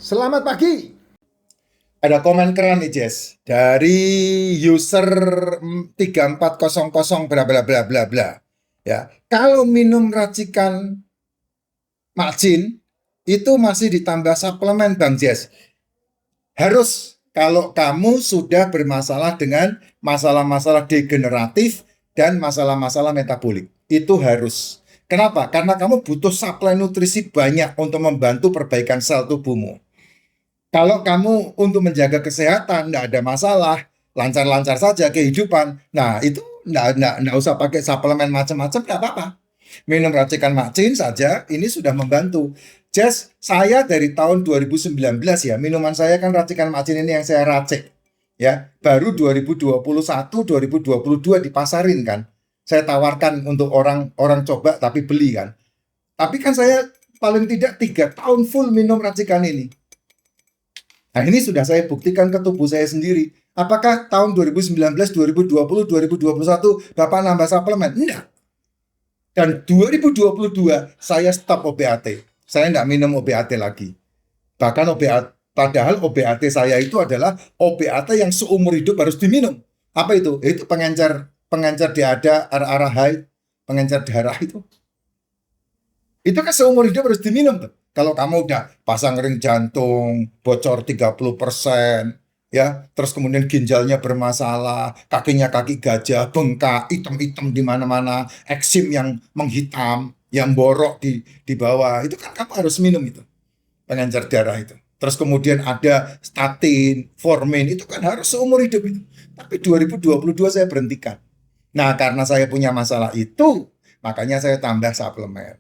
Selamat pagi. Ada komen keren nih, Jess. Dari user 3400 bla bla bla bla bla. Ya, kalau minum racikan macin itu masih ditambah suplemen, Bang Jess. Harus kalau kamu sudah bermasalah dengan masalah-masalah degeneratif dan masalah-masalah metabolik. Itu harus. Kenapa? Karena kamu butuh suplai nutrisi banyak untuk membantu perbaikan sel tubuhmu. Kalau kamu untuk menjaga kesehatan, nggak ada masalah, lancar-lancar saja kehidupan. Nah, itu nggak usah pakai suplemen macam-macam, nggak apa-apa. Minum racikan macin saja, ini sudah membantu. Jess, saya dari tahun 2019 ya, minuman saya kan racikan macin ini yang saya racik. Ya, baru 2021, 2022 dipasarin kan. Saya tawarkan untuk orang-orang coba tapi beli kan. Tapi kan saya paling tidak 3 tahun full minum racikan ini. Nah, ini sudah saya buktikan ke tubuh saya sendiri. Apakah tahun 2019, 2020, 2021 Bapak nambah suplemen? Enggak. Dan 2022 saya stop OBAT. Saya enggak minum OBAT lagi. Bahkan OBAT, padahal OBAT saya itu adalah OBAT yang seumur hidup harus diminum. Apa itu? Itu pengencer diada, arah-arah haid, pengencer darah itu. Itu kan seumur hidup harus diminum tuh. Kalau kamu udah pasang ring jantung, bocor 30%, ya, terus kemudian ginjalnya bermasalah, kakinya kaki gajah, bengkak, hitam-hitam di mana-mana, eksim yang menghitam, yang borok di bawah, itu kan kamu harus minum itu, pengencer darah itu. Terus kemudian ada statin, formin, itu kan harus seumur hidup itu. Tapi 2022 saya berhentikan. Nah, karena saya punya masalah itu, makanya saya tambah suplemen.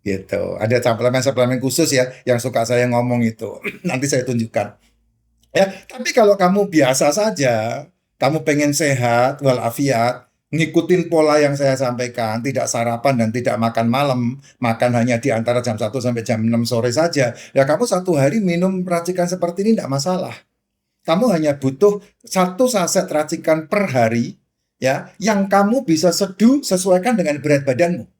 Gitu. Ada suplemen-suplemen khusus ya yang suka saya ngomong itu. Nanti saya tunjukkan. Ya, tapi kalau kamu biasa saja, kamu pengen sehat walafiat, ngikutin pola yang saya sampaikan, tidak sarapan dan tidak makan malam, makan hanya di antara jam 1 sampai jam 6 sore saja. Ya kamu satu hari minum racikan seperti ini tidak masalah. Kamu hanya butuh 1 saset racikan per hari ya, yang kamu bisa seduh sesuaikan dengan berat badanmu.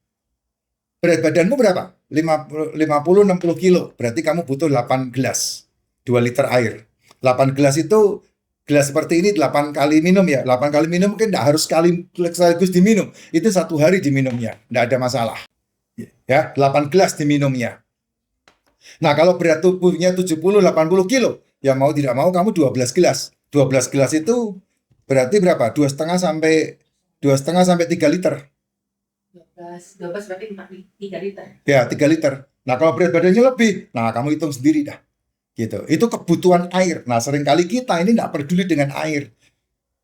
Berat badanmu berapa? 50-60 kilo. Berarti kamu butuh 8 gelas. 2 liter air. 8 gelas itu, gelas seperti ini 8 kali minum ya. 8 kali minum mungkin tidak harus sekaligus diminum. Itu 1 hari diminumnya. Tidak ada masalah. Ya, 8 gelas diminumnya. Nah, kalau berat tubuhnya 70-80 kilo, ya mau tidak mau kamu 12 gelas. 12 gelas itu berarti berapa? 2,5 sampai 3 liter. 12 berarti 3 liter. Ya, 3 liter. Nah, kalau berat badannya lebih, nah kamu hitung sendiri dah. Gitu. Itu kebutuhan air. Nah, seringkali kita ini nggak peduli dengan air.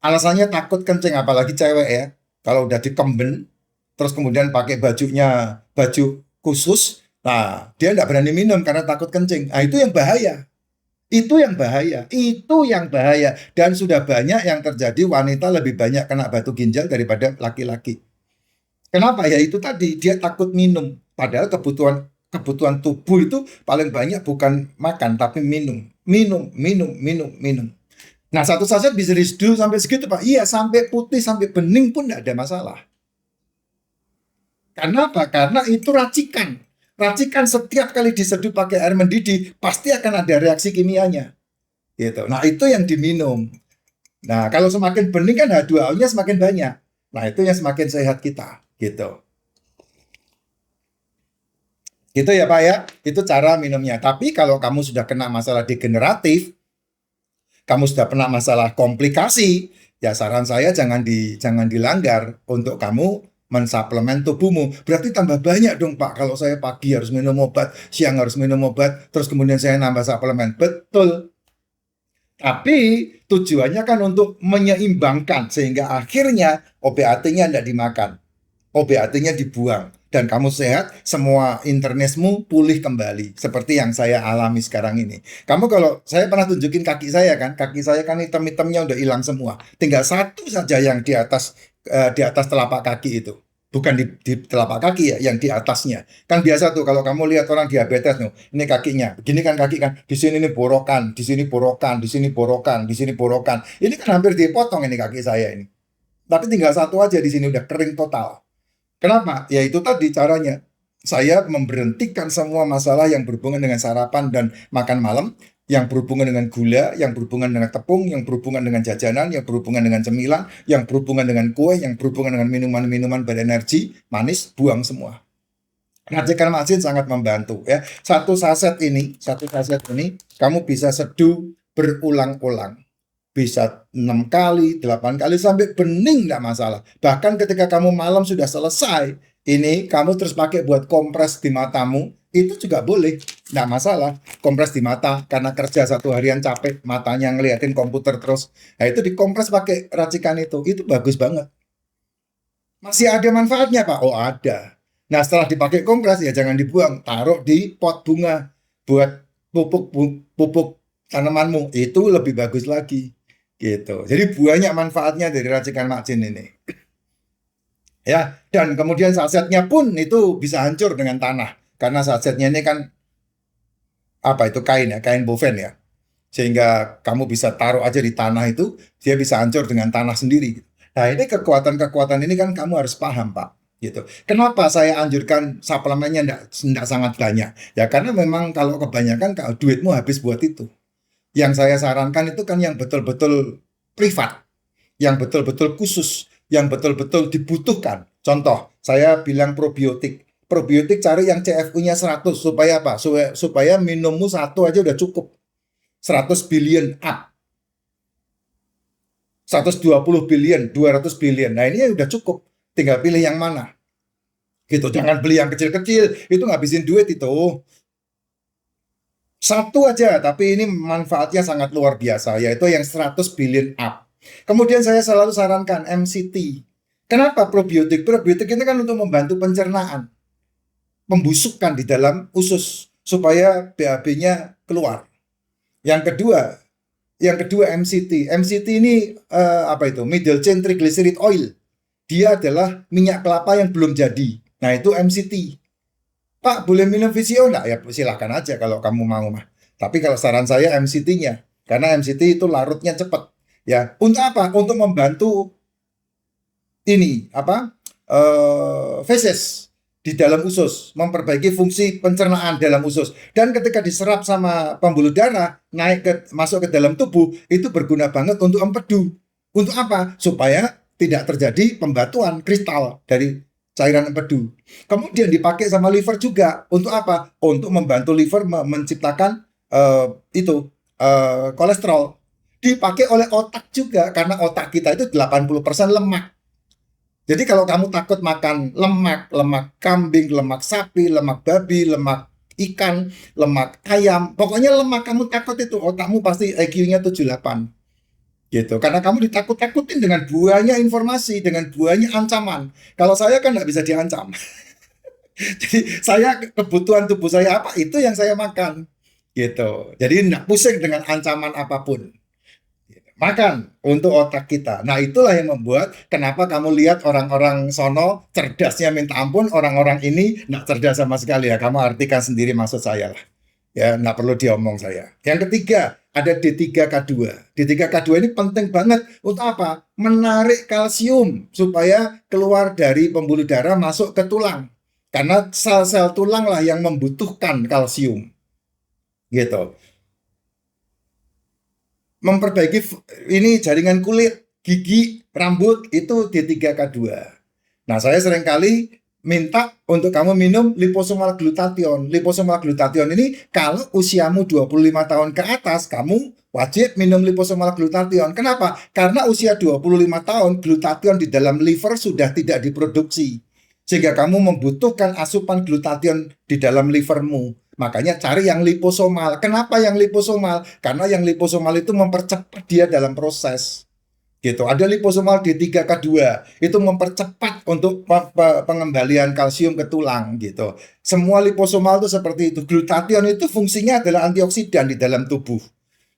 Alasannya takut kencing, apalagi cewek ya. Kalau udah dikemben, terus kemudian pakai baju khusus, nah dia nggak berani minum karena takut kencing. Nah, itu yang bahaya. Itu yang bahaya. Itu yang bahaya. Dan sudah banyak yang terjadi wanita lebih banyak kena batu ginjal daripada laki-laki. Kenapa? Ya itu tadi dia takut minum. Padahal kebutuhan tubuh itu paling banyak bukan makan tapi minum, minum, minum, minum, minum. Nah, 1 saset bisa diseduh sampai segitu, Pak. Iya, sampai putih, sampai bening pun tidak ada masalah. Karena apa? Karena itu racikan. Racikan setiap kali diseduh pakai air mendidih pasti akan ada reaksi kimianya. Gitu. Nah, itu yang diminum. Nah, kalau semakin bening kan H2O-nya semakin banyak. Nah, itu yang semakin sehat kita. Gitu. Gitu ya Pak ya, itu cara minumnya. Tapi kalau kamu sudah kena masalah degeneratif, kamu sudah pernah masalah komplikasi, ya saran saya jangan dilanggar untuk kamu mensuplemen tubuhmu. Berarti tambah banyak dong Pak, kalau saya pagi harus minum obat, siang harus minum obat, terus kemudian saya nambah suplemen. Betul. Tapi tujuannya kan untuk menyeimbangkan sehingga akhirnya OBAT-nya tidak dimakan. OBAT-nya dibuang dan kamu sehat, semua internetmu pulih kembali seperti yang saya alami sekarang ini. Kamu kalau saya pernah tunjukin kaki saya kan hitam-hitamnya udah hilang semua. Tinggal satu saja yang di atas telapak kaki itu. Bukan di telapak kaki ya, yang di atasnya. Kan biasa tuh kalau kamu lihat orang diabetes nih, ini kakinya. Begini kan kaki kan, di sini ini borokan, di sini borokan, di sini borokan, di sini borokan. Ini kan hampir dipotong ini kaki saya ini. Tapi tinggal satu aja di sini udah kering total. Kenapa? Ya itu tadi caranya. saya memberhentikan semua masalah yang berhubungan dengan sarapan dan makan malam, yang berhubungan dengan gula, yang berhubungan dengan tepung, yang berhubungan dengan jajanan, yang berhubungan dengan cemilan, yang berhubungan dengan kue, yang berhubungan dengan minuman-minuman berenergi, manis, buang semua. Racikan macin sangat membantu ya. Satu saset ini kamu bisa seduh berulang-ulang. Bisa 6 kali, 8 kali sampai bening nggak masalah. Bahkan ketika kamu malam sudah selesai, ini kamu terus pakai buat kompres di matamu, itu juga boleh, nggak masalah. Kompres di mata karena kerja satu harian capek, matanya ngeliatin komputer terus. Nah itu dikompres pakai racikan itu bagus banget. Masih ada manfaatnya Pak? Oh ada. Nah setelah dipakai kompres ya jangan dibuang, taruh di pot bunga buat pupuk tanamanmu, itu lebih bagus lagi. Gitu. Jadi banyak manfaatnya dari racikan macin ini. Ya, dan kemudian sasetnya pun itu bisa hancur dengan tanah. Karena sasetnya ini kan apa itu kain ya, kain boven ya. Sehingga kamu bisa taruh aja di tanah itu, dia bisa hancur dengan tanah sendiri. Nah, ini kekuatan-kekuatan ini kan kamu harus paham, Pak. Gitu. Kenapa saya anjurkan suplemennya enggak sangat banyak? Ya karena memang kalau kebanyakan kalau duitmu habis buat itu. Yang saya sarankan itu kan yang betul-betul privat, yang betul-betul khusus, yang betul-betul dibutuhkan. Contoh, saya bilang probiotik. Probiotik cari yang CFU-nya 100 supaya apa? Supaya minummu satu aja udah cukup. 100 billion up. 120 billion, 200 billion. Nah, ini udah cukup. Tinggal pilih yang mana. Gitu, jangan beli yang kecil-kecil, itu ngabisin duit itu. Satu aja, tapi ini manfaatnya sangat luar biasa, yaitu yang 100 billion up. Kemudian saya selalu sarankan MCT. Kenapa probiotik? Probiotik ini kan untuk membantu pencernaan. Membusukkan di dalam usus, supaya BAB-nya keluar. Yang kedua MCT. MCT ini apa itu? Middle chain triglyceride oil. Dia adalah minyak kelapa yang belum jadi. Nah, itu MCT. Pak, boleh minum VCO enggak? Ya silahkan aja kalau kamu mau mah. Tapi kalau saran saya MCT-nya. Karena MCT itu larutnya cepat. Ya, untuk apa? Untuk membantu ini apa? Feses di dalam usus, memperbaiki fungsi pencernaan dalam usus. Dan ketika diserap sama pembuluh darah, masuk ke dalam tubuh, itu berguna banget untuk empedu. Untuk apa? Supaya tidak terjadi pembatuan kristal dari cairan empedu. Kemudian dipakai sama liver juga. Untuk apa? Untuk membantu liver menciptakan kolesterol. Dipakai oleh otak juga, karena otak kita itu 80% lemak. Jadi kalau kamu takut makan lemak kambing, lemak sapi, lemak babi, lemak ikan, lemak ayam, pokoknya lemak kamu takut itu, otakmu pasti IQ-nya 78. Gitu. Karena kamu ditakut-takutin dengan banyak informasi, dengan banyak ancaman. Kalau saya kan nggak bisa diancam. Jadi kebutuhan tubuh saya apa, itu yang saya makan. Gitu. Jadi nggak pusing dengan ancaman apapun. Makan untuk otak kita. Nah, itulah yang membuat kenapa kamu lihat orang-orang sono cerdasnya minta ampun, orang-orang ini nggak cerdas sama sekali ya. Kamu artikan sendiri maksud saya lah. Ya, nggak perlu diomong saya. Yang ketiga, ada D3K2. D3K2 ini penting banget untuk apa? Menarik kalsium supaya keluar dari pembuluh darah masuk ke tulang. Karena sel-sel tulang lah yang membutuhkan kalsium. Gitu. Memperbaiki ini jaringan kulit, gigi, rambut, itu D3K2. Nah, saya seringkali minta untuk kamu minum liposomal glutathione. Liposomal glutathione ini kalau usiamu 25 tahun ke atas, kamu wajib minum liposomal glutathione. Kenapa? Karena usia 25 tahun, glutathione di dalam liver sudah tidak diproduksi. Sehingga kamu membutuhkan asupan glutathione di dalam livermu. Makanya cari yang liposomal. Kenapa yang liposomal? Karena yang liposomal itu mempercepat dia dalam proses. Gitu. Ada liposomal D3K2, itu mempercepat untuk pengembalian kalsium ke tulang gitu. Semua liposomal itu seperti itu. Glutathione itu fungsinya adalah antioksidan di dalam tubuh,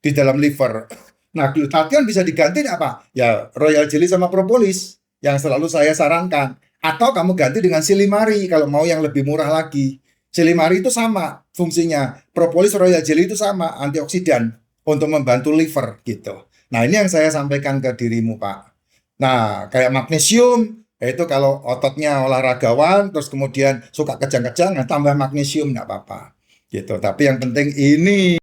di dalam liver. Nah, glutathione bisa diganti apa? Ya, royal jelly sama propolis yang selalu saya sarankan. Atau kamu ganti dengan silimari kalau mau yang lebih murah lagi. Silimari itu sama fungsinya. Propolis royal jelly itu sama, antioksidan untuk membantu liver gitu. Nah, ini yang saya sampaikan ke dirimu, Pak. Nah, kayak magnesium, Itu kalau ototnya olahragawan, terus kemudian suka kejang-kejang, nah tambah magnesium nggak apa-apa. Gitu. Tapi yang penting ini